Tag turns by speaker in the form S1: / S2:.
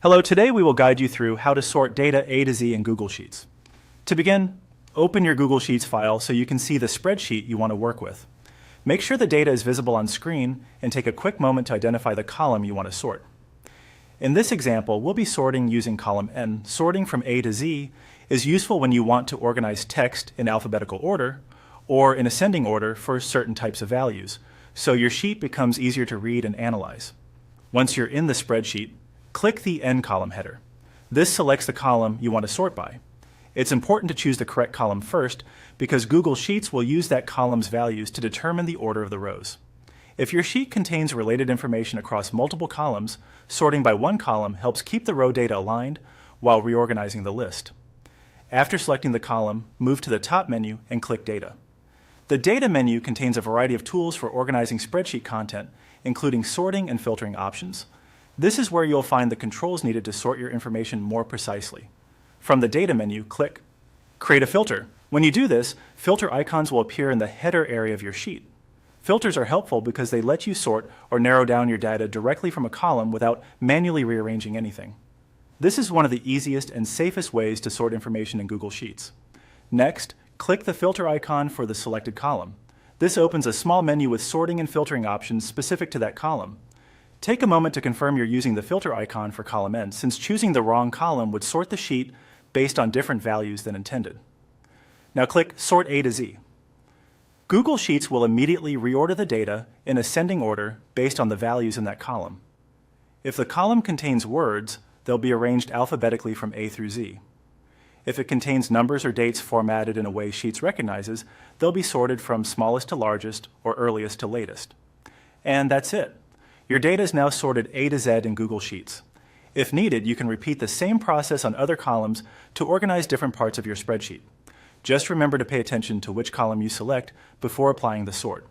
S1: Hello, today we will guide you through how to sort data A to Z in Google Sheets. To begin, open your Google Sheets file so you can see the spreadsheet you want to work with. Make sure the data is visible on screen and take a quick moment to identify the column you want to sort. In this example, we'll be sorting using column N. Sorting from A to Z is useful when you want to organize text in alphabetical order or in ascending order for certain types of values, so your sheet becomes easier to read and analyze. Once you're in the spreadsheet, click the N column header. This selects the column you want to sort by. It's important to choose the correct column first because Google Sheets will use that column's values to determine the order of the rows. If your sheet contains related information across multiple columns, sorting by one column helps keep the row data aligned while reorganizing the list. After selecting the column, move to the top menu and click Data. The Data menu contains a variety of tools for organizing spreadsheet content, including sorting and filtering options. This is where you'll find the controls needed to sort your information more precisely. From the Data menu, click Create a Filter. When you do this, filter icons will appear in the header area of your sheet. Filters are helpful because they let you sort or narrow down your data directly from a column without manually rearranging anything. This is one of the easiest and safest ways to sort information in Google Sheets. Next, click the filter icon for the selected column. This opens a small menu with sorting and filtering options specific to that column. Take a moment to confirm you're using the filter icon for column N, since choosing the wrong column would sort the sheet based on different values than intended. Now click Sort A to Z. Google Sheets will immediately reorder the data in ascending order based on the values in that column. If the column contains words, they'll be arranged alphabetically from A through Z. If it contains numbers or dates formatted in a way Sheets recognizes, they'll be sorted from smallest to largest or earliest to latest. And that's it. Your data is now sorted A to Z in Google Sheets. If needed, you can repeat the same process on other columns to organize different parts of your spreadsheet. Just remember to pay attention to which column you select before applying the sort.